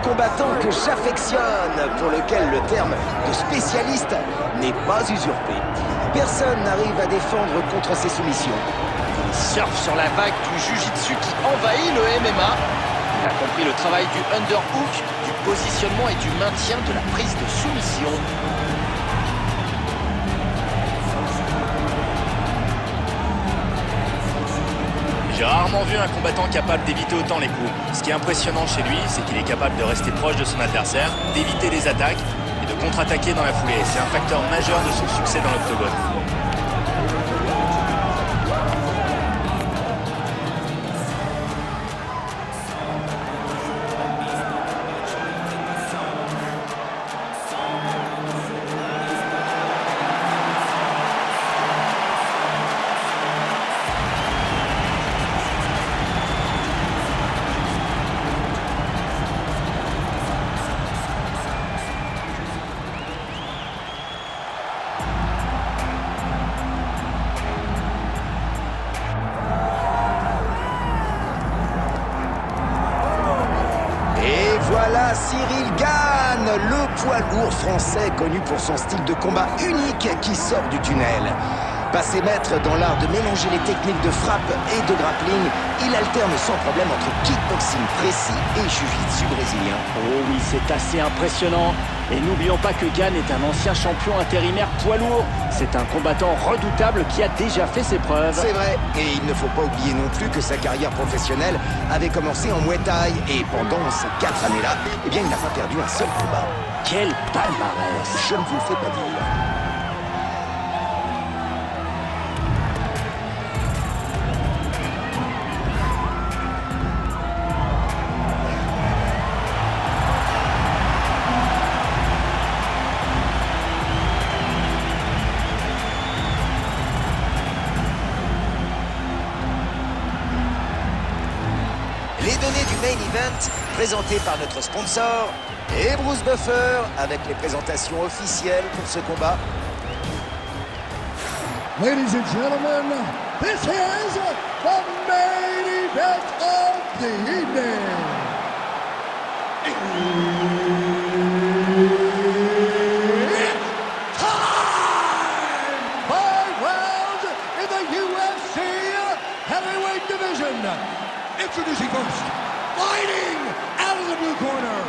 combattant que j'affectionne, pour lequel le terme de spécialiste n'est pas usurpé. Personne n'arrive à défendre contre ses soumissions. Il surfe sur la vague du jiu-jitsu qui envahit le MMA. Il a compris le travail du underhook, du positionnement et du maintien de la prise de soumission. J'ai rarement vu un combattant capable d'éviter autant les coups. Ce qui est impressionnant chez lui, c'est qu'il est capable de rester proche de son adversaire, d'éviter les attaques et de contre-attaquer dans la foulée. C'est un facteur majeur de son succès dans l'octogone. Voilà Cyril Gane, le poids lourd français connu pour son style de combat unique qui sort du tunnel. Passé maître dans l'art de mélanger les techniques de frappe et de grappling, il alterne sans problème entre kickboxing précis et jiu-jitsu brésilien. Oh oui, c'est assez impressionnant. Et n'oublions pas que Gane est un ancien champion intérimaire poids lourd. C'est un combattant redoutable qui a déjà fait ses preuves. C'est vrai, et il ne faut pas oublier non plus que sa carrière professionnelle avait commencé en Muay Thai. Et pendant ces 4 années-là, eh bien, il n'a pas perdu un seul combat. Quel palmarès! Je ne vous le fais pas dire. Les données du main event, présentées par notre sponsor, et Bruce Buffer, avec les présentations officielles pour ce combat. Ladies and gentlemen, this is the main event of the evening. It's time! 5 rounds in the UFC heavyweight division. Introducing first, fighting out of the blue corner,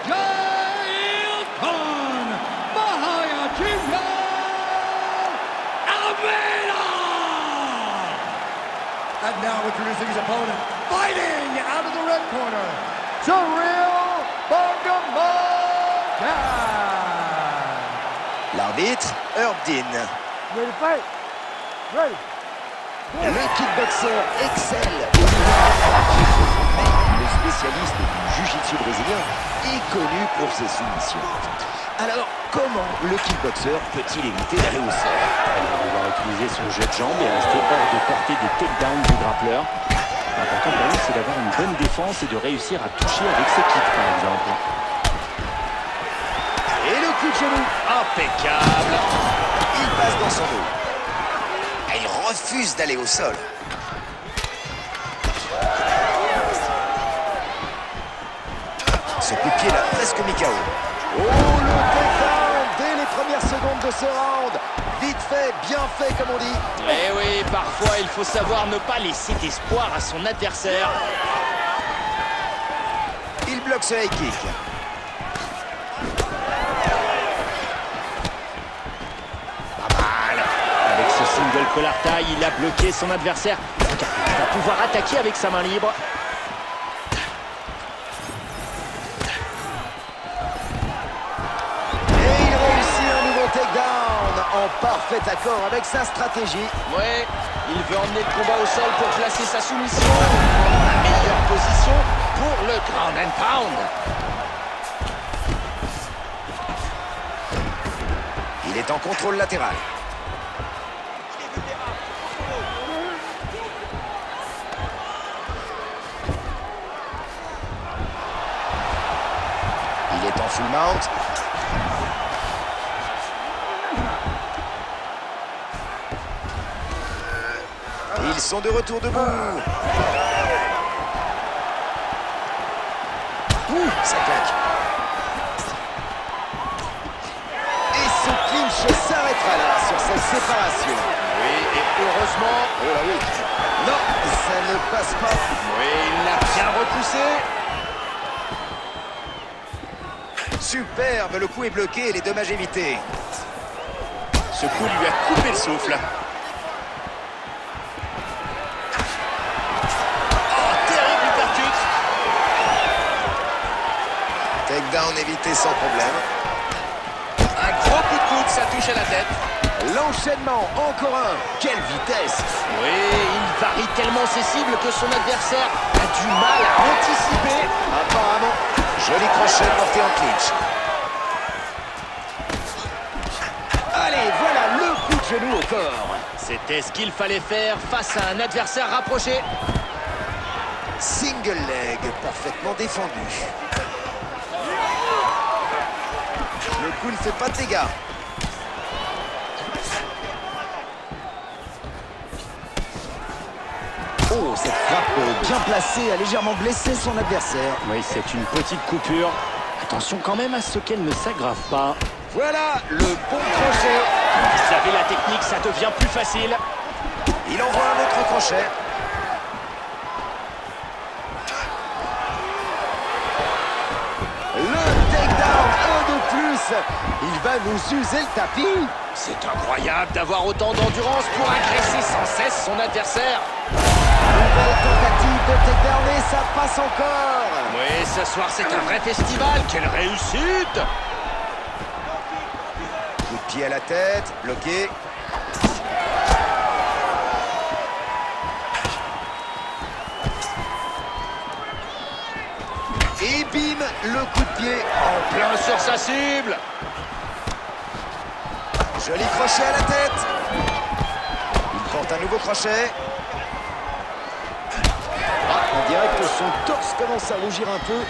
Jail Khan Mahayajima Almeida! And now introducing his opponent, fighting out of the red corner, Cyril Bogomolka! L'arbitre, Herb Dean. Ready to fight? Ready. Le kickboxer excelle au niveau mais le spécialiste du jiu-jitsu brésilien est connu pour ses soumissions. Alors, comment le kickboxer peut-il éviter d'aller au sol? Il va devoir utiliser son jeu de jambes et rester hors de portée des takedowns du grappleur. L'important pour lui, c'est d'avoir une bonne défense et de réussir à toucher avec ses kicks, par exemple. Et le coup de genou, Impeccable. il passe dans son dos. Et il refuse d'aller au sol. Ce coup de pied l'a presque mis KO. Oh, le takedown dès les premières secondes de ce round. Vite fait, bien fait, comme on dit. Eh oui, parfois il faut savoir ne pas laisser d'espoir à son adversaire. Il bloque ce high kick. Pas mal. Avec ce single collar tie, il a bloqué son adversaire. Regardez, il va pouvoir attaquer avec sa main libre. Et il réussit un nouveau takedown en parfait accord avec sa stratégie. Ouais, il veut emmener le combat au sol pour placer sa soumission. La meilleure position pour le ground and pound. Il est en contrôle latéral. Il est en full mount. Ils sont de retour debout. Ça claque. préparation. Oui, et heureusement... Oh là oui. Non, ça ne passe pas. Oui, il l'a bien repoussé. Superbe, le coup est bloqué et les dommages évités. Ce coup lui a coupé le souffle. Oh, terrible uppercut. Takedown évité sans problème. Un gros coup de coude, ça touche à la tête. L'enchaînement, encore un. Quelle vitesse! Oui, il varie tellement ses cibles que son adversaire a du mal à anticiper. Apparemment, joli crochet porté en clinch. Allez, voilà le coup de genou au corps. C'était ce qu'il fallait faire face à un adversaire rapproché. Single leg, parfaitement défendu. Le coup ne fait pas de dégâts. Oh, cette frappe bien placée a légèrement blessé son adversaire. Oui, c'est une petite coupure. Attention quand même à ce qu'elle ne s'aggrave pas. Voilà le bon crochet. Vous savez la technique, ça devient plus facile. Il envoie un autre crochet. Le takedown, un de plus. Il va nous user le tapis. C'est incroyable d'avoir autant d'endurance pour agresser sans cesse son adversaire. Nouvelle tentative de takedown et ça passe encore. Oui, ce soir c'est un vrai festival. Quelle réussite! Coup de pied à la tête, bloqué. Et bim, le coup de pied. En plein sur sa cible. Joli crochet à la tête. Il porte un nouveau crochet. Ah, on dirait que son torse commence à rougir un peu.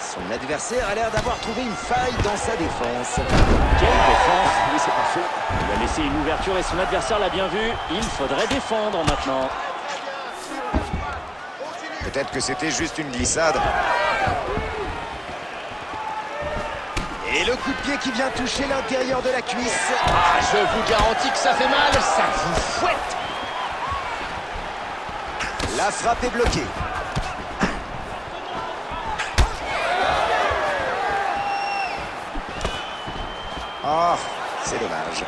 Son adversaire a l'air d'avoir trouvé une faille dans sa défense. Quelle défense! Oui, c'est pas faux. Il a laissé une ouverture et son adversaire l'a bien vu. Il faudrait défendre maintenant. Peut-être que c'était juste une glissade. Et le coup de pied qui vient toucher l'intérieur de la cuisse. Ah, je vous garantis que ça fait mal. Ça vous fouette. La frappe est bloquée. Ah, c'est dommage.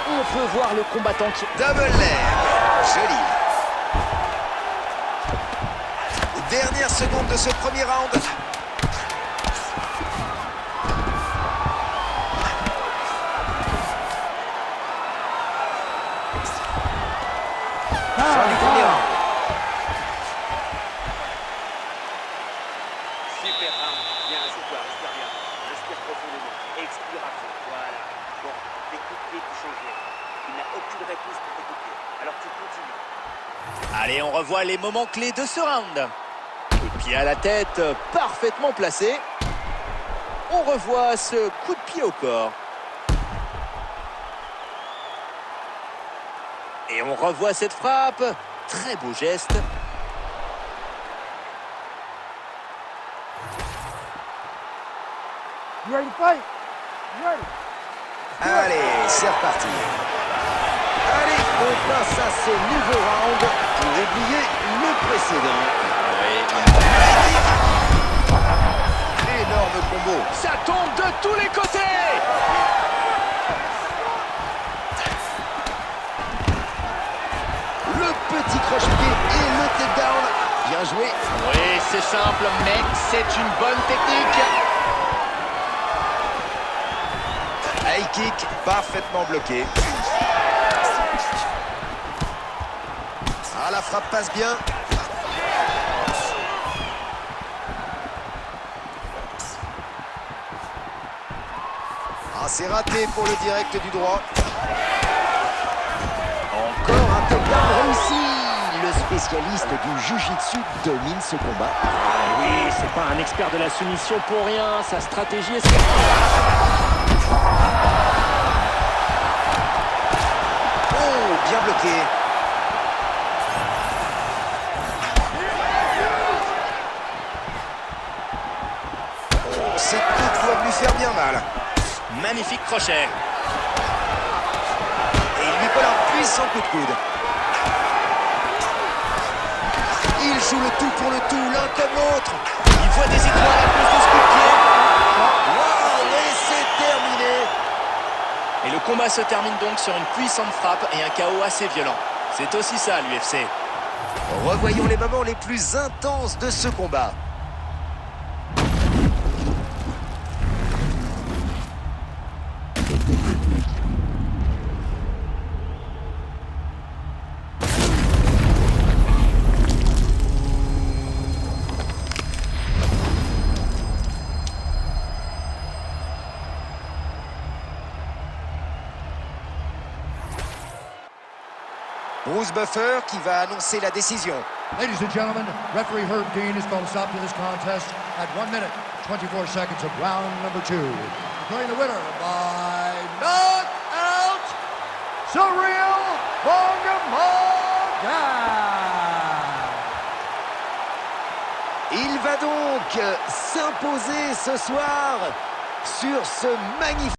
On peut voir le combattant qui... Double leg. Joli. Dernière seconde de ce premier round. Fin du premier round. Super round. Bien, assure-toi, respire bien. Respire profondément. Expire à fond. Voilà. Bon, tes coups de pied qui changent rien. Il n'a aucune réponse pour tes coups de pied. Alors tu continues. Allez, on revoit les moments clés de ce round. Coup de pied à la tête, parfaitement placé. On revoit ce coup de pied au corps. Et on revoit cette frappe. Très beau geste. Allez, c'est reparti. Allez, on passe à ce nouveau round pour oublier le précédent. Énorme combo. Ça tombe de tous les côtés. Le petit croche-pied et le takedown. Bien joué. Oui, c'est simple, mais c'est une bonne technique. High kick parfaitement bloqué. Ah, la frappe passe bien. Ah, c'est raté pour le direct du droit. Encore un takedown réussi. Le spécialiste du jiu-jitsu domine ce combat. Oui, c'est pas un expert de la soumission pour rien. Sa stratégie est... Oh, bien bloqué. Oh, ces coups doivent lui faire bien mal. Magnifique crochet. puissant coup de coude. Il joue le tout pour le tout, l'un comme l'autre. Il voit des étoiles à cause de ce coup de pied. Waouh, et c'est terminé. Et le combat se termine donc sur une puissante frappe et un KO assez violent. C'est aussi ça l'UFC. Revoyons les moments les plus intenses de ce combat. Bruce Buffer qui va annoncer la décision. Ladies and gentlemen, referee Herb Dean has called a stop to this contest at 1 minute, 24 seconds of round number 2. Declaring the winner by knockout, Cyril Bongamongan. Il va donc s'imposer ce soir sur ce magnifique